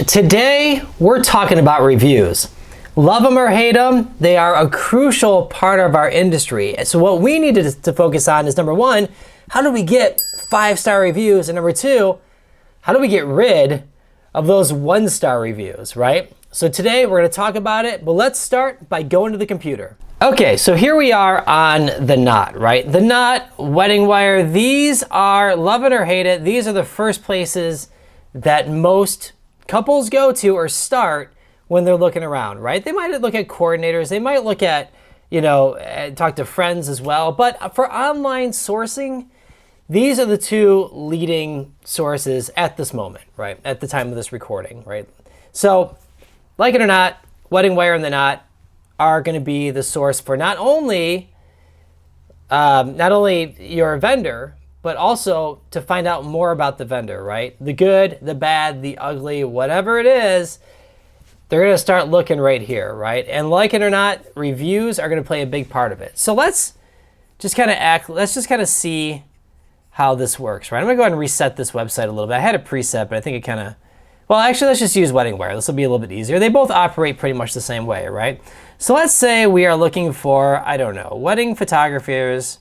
Today, we're talking about reviews. Love them or hate them, they are a crucial part of our industry. So what we need to focus on is, number one, how do we get 5-star reviews? And number two, how do we get rid of those 1-star reviews, right? So today we're gonna talk about it, but let's start by going to the computer. Okay, so here we are on The Knot, right? The Knot, Wedding Wire, these are, love it or hate it, these are the first places that most couples go to or start when they're looking around, right? They might look at coordinators, they might look at, talk to friends as well. But for online sourcing, these are the two leading sources at this moment, right? At the time of this recording, right? So, like it or not, Wedding Wire and The Knot are gonna be the source for not only your vendor, but also to find out more about the vendor, right? The good, the bad, the ugly, whatever it is, they're gonna start looking right here, right? And like it or not, reviews are gonna play a big part of it. So let's just kind of see how this works, right? I'm gonna go ahead and reset this website a little bit. I had a preset, but I think it kind of, well, actually, let's just use Wedding Wire. This will be a little bit easier. They both operate pretty much the same way, right? So let's say we are looking for, I don't know, wedding photographers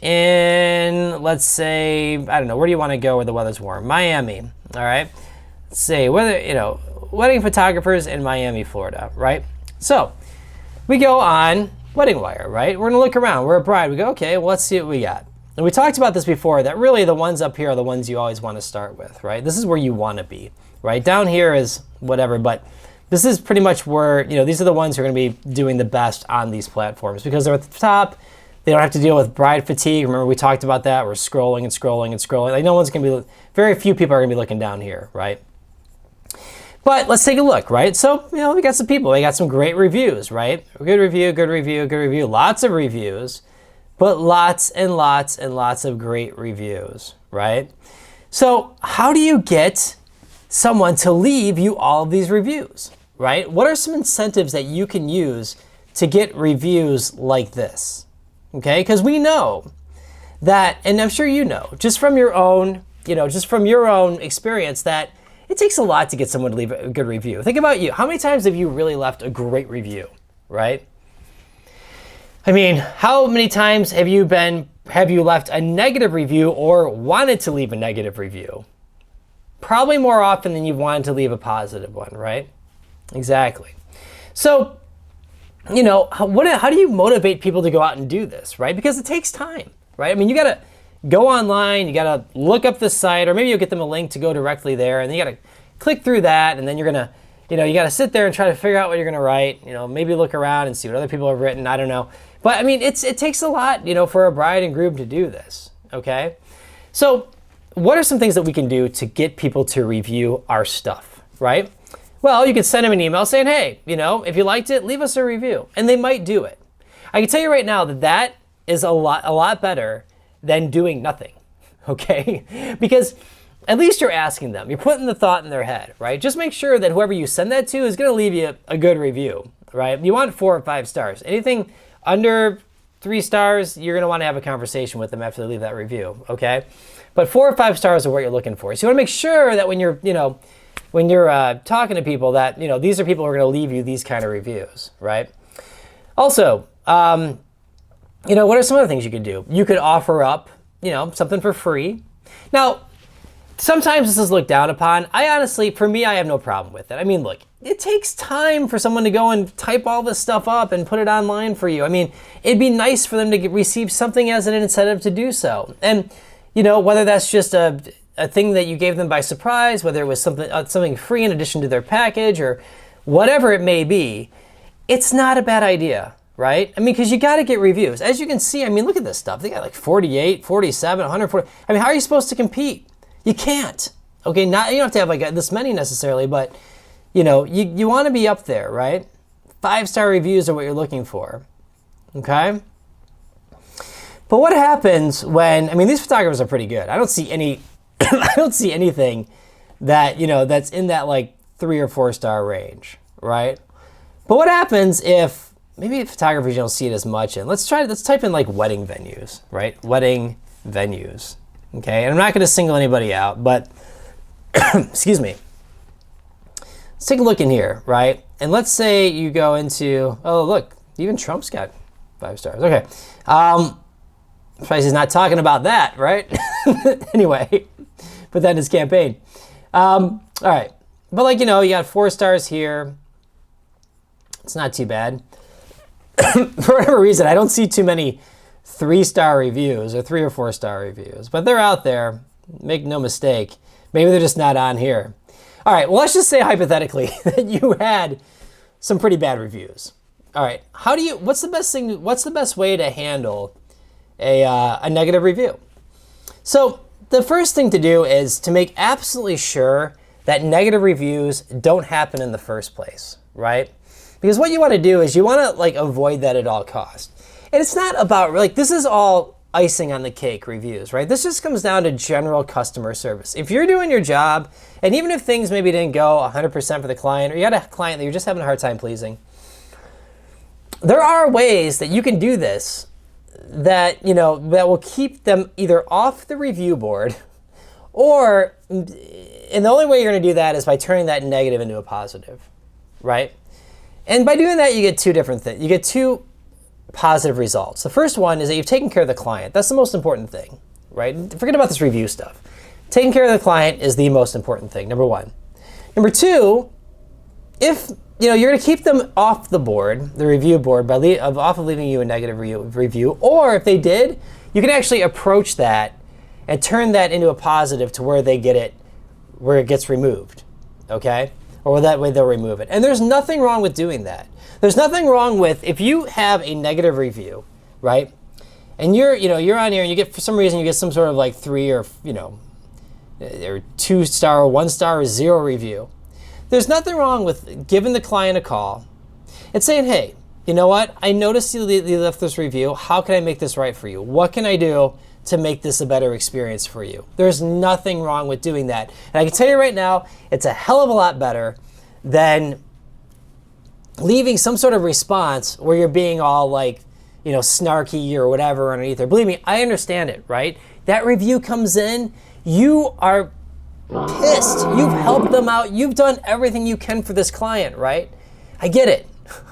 in, let's say, I don't know, where do you want to go where the weather's warm? Miami, all right? Let's say wedding photographers in Miami, Florida, right? So we go on Wedding Wire, right? We're gonna look around, we're a bride, we go, okay, well, let's see what we got. And we talked about this before, that really the ones up here are the ones you always want to start with, right? This is where you want to be, right? Down here is whatever, but this is pretty much where, these are the ones who are gonna be doing the best on these platforms because they're at the top. They don't have to deal with bride fatigue. Remember, we talked about that. We're scrolling and scrolling and scrolling. Like, no one's gonna be, very few people are gonna be looking down here, right? But let's take a look, right? So, we got some people. We got some great reviews, right? Good review, good review, good review. Lots of reviews, but lots and lots and lots of great reviews, right? So how do you get someone to leave you all of these reviews, right? What are some incentives that you can use to get reviews like this? Okay, because we know that, and I'm sure just from your own, experience, that it takes a lot to get someone to leave a good review. Think about you. How many times have you really left a great review, right? I mean, how many times have you left a negative review or wanted to leave a negative review? Probably more often than you've wanted to leave a positive one, right? Exactly. So, how do you motivate people to go out and do this, right? Because it takes time, right? I mean, you gotta go online, you gotta look up the site, or maybe you'll get them a link to go directly there, and then you gotta click through that, and then you're gonna, you gotta sit there and try to figure out what you're gonna write, maybe look around and see what other people have written, I don't know. But I mean, it takes a lot, for a bride and groom to do this, okay? So what are some things that we can do to get people to review our stuff, right? Well, you can send them an email saying, hey, if you liked it, leave us a review. And they might do it. I can tell you right now that is a lot better than doing nothing, okay? Because at least you're asking them. You're putting the thought in their head, right? Just make sure that whoever you send that to is gonna leave you a good review, right? You want 4 or 5 stars. Anything under 3 stars, you're gonna wanna have a conversation with them after they leave that review, okay? But 4 or 5 stars are what you're looking for. So you wanna make sure that when you're, talking to people that, these are people who are going to leave you these kind of reviews, right? Also, what are some other things you could do? You could offer up, something for free. Now, sometimes this is looked down upon. For me, I have no problem with it. I mean, look, it takes time for someone to go and type all this stuff up and put it online for you. I mean, it'd be nice for them to receive something as an incentive to do so. And, whether that's just a thing that you gave them by surprise, whether it was something free in addition to their package or whatever it may be, it's not a bad idea, right? I mean, because you got to get reviews. As you can see, I mean, look at this stuff. They got like 48, 47, 140. I mean, how are you supposed to compete? You can't. Okay, you don't have to have like this many necessarily, but you want to be up there, right? 5-star reviews are what you're looking for, okay? But what happens when, these photographers are pretty good. I don't see anything that, that's in that like 3 or 4 star range, right? But what happens if maybe photographers you don't see it as much in? Let's type in like wedding venues, right? Wedding venues, okay? And I'm not gonna single anybody out, but excuse me. Let's take a look in here, right? And let's say you go into, oh, look, even Trump's got 5 stars. Okay. Price is not talking about that, right? Anyway, put that in his campaign. All right. But like, you know, you got 4 stars here. It's not too bad. For whatever reason, I don't see too many 3-star reviews or 3 or 4-star reviews, but they're out there. Make no mistake. Maybe they're just not on here. All right, well, let's just say hypothetically that you had some pretty bad reviews. All right, what's the best way to handle a negative review? So the first thing to do is to make absolutely sure that negative reviews don't happen in the first place, right? Because what you want to do is you want to like avoid that at all costs. And it's not about, like, this is all icing on the cake reviews, right? This just comes down to general customer service. If you're doing your job, and even if things maybe didn't go 100% for the client, or you got a client that you're just having a hard time pleasing, there are ways that you can do this that, you know, that will keep them either off the review board, or, and the only way you're going to do that is by turning that negative into a positive, right? And by doing that, you get 2 different things. You get 2 positive results. The first one is that you've taken care of the client. That's the most important thing, right? Forget about this review stuff. Taking care of the client is the most important thing, number 1. Number 2, if you know you're going to keep them off the board, the review board, off of leaving you a negative review, or if they did, you can actually approach that and turn that into a positive to where they get it, where it gets removed, okay? Or that way they'll remove it. And there's nothing wrong with doing that. There's nothing wrong with, if you have a negative review, right? And you're on here and you get, for some reason, you get some sort of like 3 or, you know, or 2-star, 1-star, or 0 review. There's nothing wrong with giving the client a call and saying, hey, you know what? I noticed you left this review. How can I make this right for you? What can I do to make this a better experience for you? There's nothing wrong with doing that. And I can tell you right now, it's a hell of a lot better than leaving some sort of response where you're being all like, you know, snarky or whatever underneath there. Believe me, I understand it, right? That review comes in, you are pissed. You've helped them out. You've done everything you can for this client, right? I get it.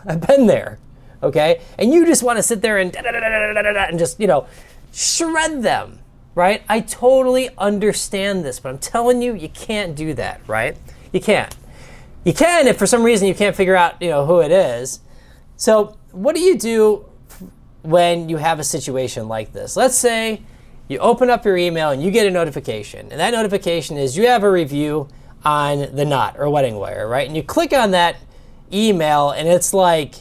I've been there, okay? And you just want to sit there and and just, you know, shred them, right? I totally understand this, but I'm telling you, you can't do that, right? You can't. You can if for some reason you can't figure out, you know, who it is. So what do you do when you have a situation like this? Let's say you open up your email and you get a notification, and that notification is you have a review on the Knot or Wedding Wire, right? And you click on that email and it's like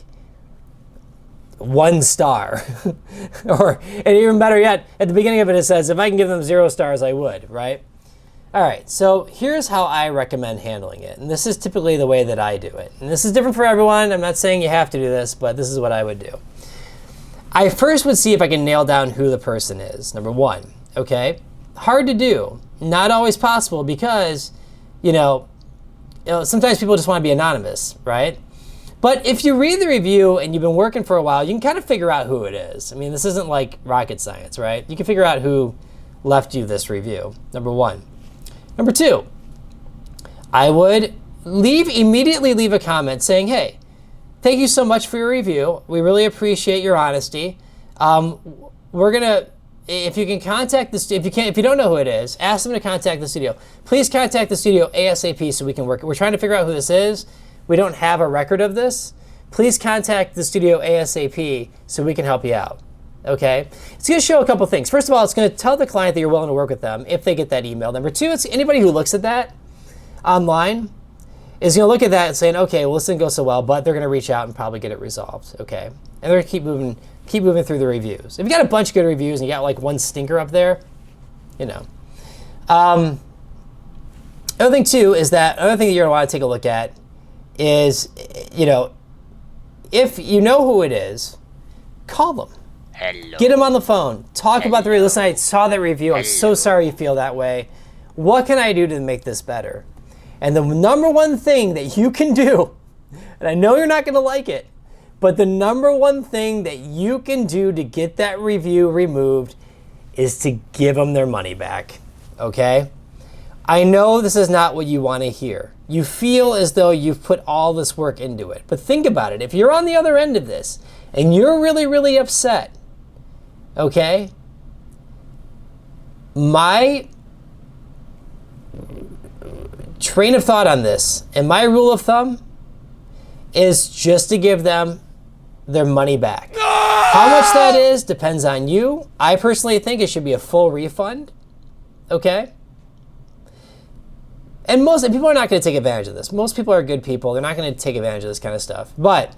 1 star. And even better yet, at the beginning of it, it says, if I can give them 0 stars, I would, right? All right, so here's how I recommend handling it. And this is typically the way that I do it. And this is different for everyone. I'm not saying you have to do this, but this is what I would do. I first would see if I can nail down who the person is, number 1, okay? Hard to do, not always possible because, you know, sometimes people just want to be anonymous, right? But if you read the review and you've been working for a while, you can kind of figure out who it is. I mean, this isn't like rocket science, right? You can figure out who left you this review, number 1. Number 2, I would immediately leave a comment saying, hey, thank you so much for your review. We really appreciate your honesty. We're gonna, if you can contact this, if you don't know who it is, ask them to contact the studio. Please contact the studio ASAP so we can work. We're trying to figure out who this is. We don't have a record of this. Please contact the studio ASAP so we can help you out. Okay, it's going to show a couple things. First of all, it's going to tell the client that you're willing to work with them if they get that email. Number 2, it's anybody who looks at that online is going to look at that and saying, okay, well, this didn't go so well, but they're going to reach out and probably get it resolved. Okay, and they're going to keep moving through the reviews. If you got a bunch of good reviews and you got like 1 stinker up there, you know. Another thing too is that another thing that you're going to want to take a look at is, you know, if you know who it is, call them. Hello. Get them on the phone. Talk about the review. Listen, I saw that review. I'm so sorry you feel that way. What can I do to make this better? And the number 1 thing that you can do, and I know you're not going to like it, but the number 1 thing that you can do to get that review removed is to give them their money back, okay? I know this is not what you want to hear. You feel as though you've put all this work into it. But think about it. If you're on the other end of this and you're really, really upset, okay? My train of thought on this and my rule of thumb is just to give them their money back. How much that is depends on you. I personally think it should be a full refund, okay? And most people are not going to take advantage of this. Most people are good people. They're not going to take advantage of this kind of stuff. But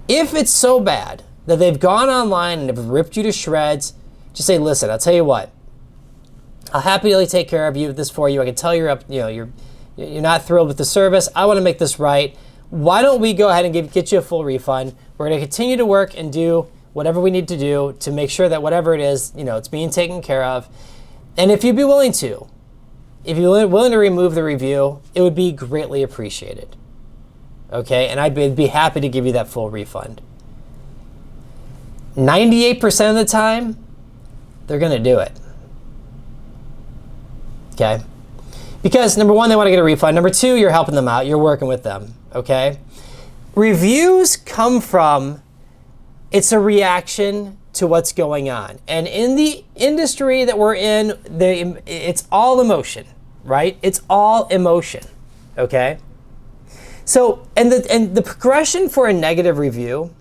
if it's so bad that they've gone online and have ripped you to shreds, just say, listen, I'll tell you what. I'll happily take care of this for you. I can tell you're not thrilled with the service. I want to make this right. Why don't we go ahead and get you a full refund? We're going to continue to work and do whatever we need to do to make sure that whatever it is, it's being taken care of. And if you'd be willing to, if you're willing to remove the review, it would be greatly appreciated. Okay, and I'd be happy to give you that full refund. 98% of the time, they're going to do it. Okay? Because number one, they want to get a refund. Number two, you're helping them out. You're working with them. Okay? Reviews come from, it's a reaction to what's going on. And in the industry that we're in, it's all emotion, right? It's all emotion, okay? So, and the progression for a negative review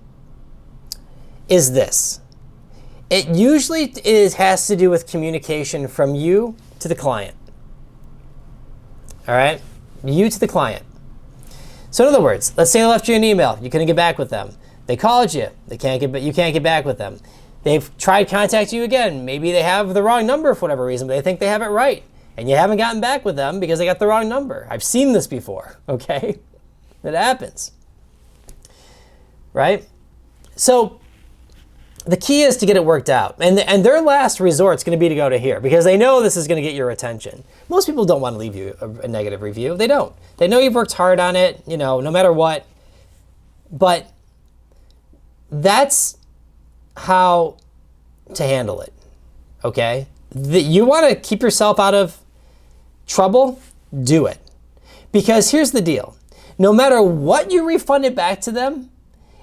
is this. It usually has to do with communication from you to the client. All right? You to the client. So in other words, let's say they left you an email. You couldn't get back with them. They called you. You can't get back with them. They've tried contacting you again. Maybe they have the wrong number for whatever reason, but they think they have it right. And you haven't gotten back with them because they got the wrong number. I've seen this before, okay? It happens, right? So the key is to get it worked out. And their last resort is going to be to go to here because they know this is going to get your attention. Most people don't want to leave you a negative review. They don't. They know you've worked hard on it, no matter what. But that's how to handle it, okay? You want to keep yourself out of trouble? Do it. Because here's the deal. No matter what you refund it back to them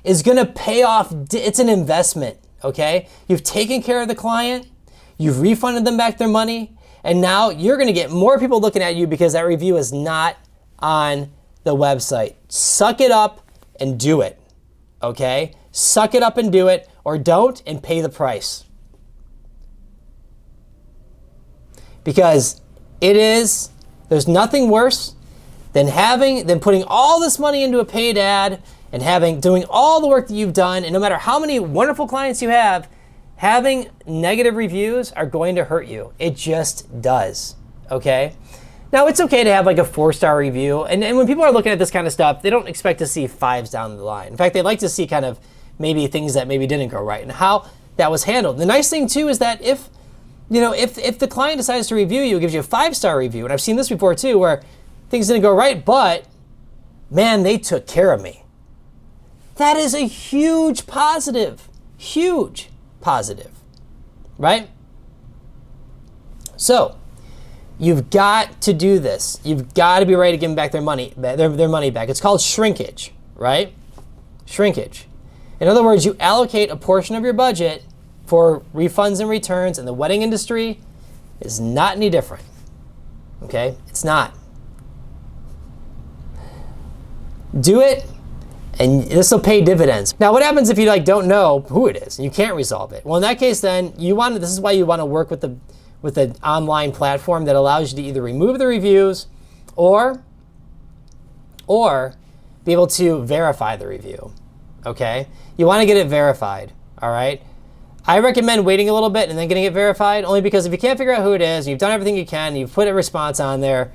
is going to pay off. It's an investment, okay? You've taken care of the client. You've refunded them back their money. And now you're going to get more people looking at you because that review is not on the website. Suck it up and do it, okay? Suck it up and do it, or don't and pay the price. Because there's nothing worse than putting all this money into a paid ad and doing all the work that you've done, and no matter how many wonderful clients you have, having negative reviews are going to hurt you. It just does, okay? Now, it's okay to have like a 4-star review, and when people are looking at this kind of stuff, they don't expect to see 5s down the line. In fact, they like to see kind of maybe things that maybe didn't go right and how that was handled. The nice thing too is that if the client decides to review you, gives you a 5-star review, and I've seen this before too, where things didn't go right, but man, they took care of me. That is a huge positive, right? So you've got to do this. You've got to be ready to give them back their money back. It's called shrinkage, right? Shrinkage. In other words, you allocate a portion of your budget for refunds and returns, and the wedding industry is not any different, okay? It's not. Do it, and this will pay dividends. Now, what happens if you don't know who it is and you can't resolve it? Well, in that case, then this is why you want to work with the online platform that allows you to either remove the reviews or be able to verify the review. Okay? You want to get it verified. All right? I recommend waiting a little bit and then getting it verified, only because if you can't figure out who it is, you've done everything you can, you've put a response on there,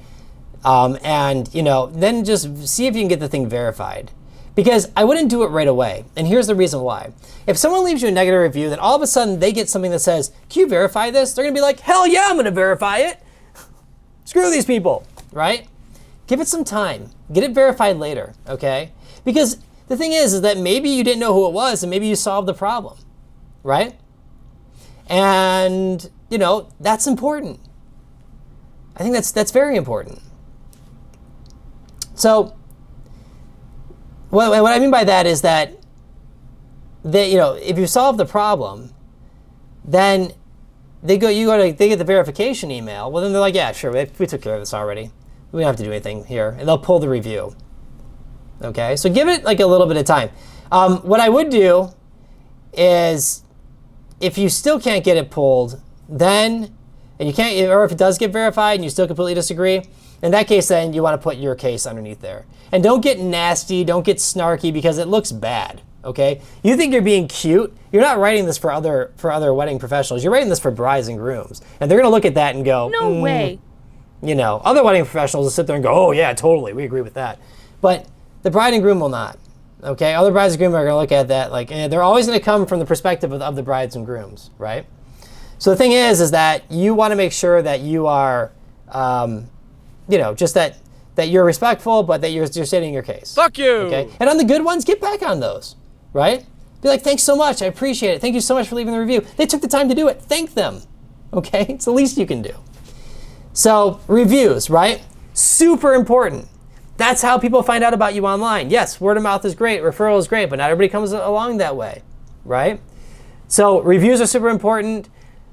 and then just see if you can get the thing verified. Because I wouldn't do it right away. And here's the reason why. If someone leaves you a negative review, then all of a sudden they get something that says, can you verify this? They're going to be like, hell yeah, I'm going to verify it. Screw these people, right? Give it some time. Get it verified later, okay? Because the thing is that maybe you didn't know who it was and maybe you solved the problem, right? And, that's important. I think that's very important. So what I mean by that is that if you solve the problem, then they get the verification email. Well, then they're like, yeah, sure, we took care of this already. We don't have to do anything here, and they'll pull the review. Okay, so give it like a little bit of time. What I would do is, if you still can't get it pulled, then and you can't, or if it does get verified and you still completely disagree, in that case, then you want to put your case underneath there. And don't get nasty, don't get snarky, because it looks bad. Okay, you think you're being cute? You're not writing this for other wedding professionals. You're writing this for brides and grooms, and they're gonna look at that and go, "No way." Other wedding professionals will sit there and go, "Oh yeah, totally, we agree with that." But the bride and groom will not. Okay, other brides and grooms are gonna look at that like, they're always gonna come from the perspective of the brides and grooms, right? So the thing is that you want to make sure that you are, just that you're respectful, but that you're stating your case. Fuck you. Okay, and on the good ones, get back on those. Right? Be like, thanks so much. I appreciate it. Thank you so much for leaving the review. They took the time to do it. Thank them. Okay? It's the least you can do. So, reviews, right? Super important. That's how people find out about you online. Yes, word of mouth is great. Referral is great, but not everybody comes along that way. Right? So, reviews are super important.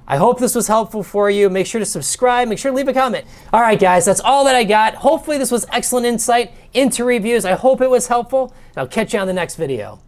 I hope this was helpful for you. Make sure to subscribe. Make sure to leave a comment. All right, guys, that's all that I got. Hopefully, this was excellent insight into reviews. I hope it was helpful. And I'll catch you on the next video.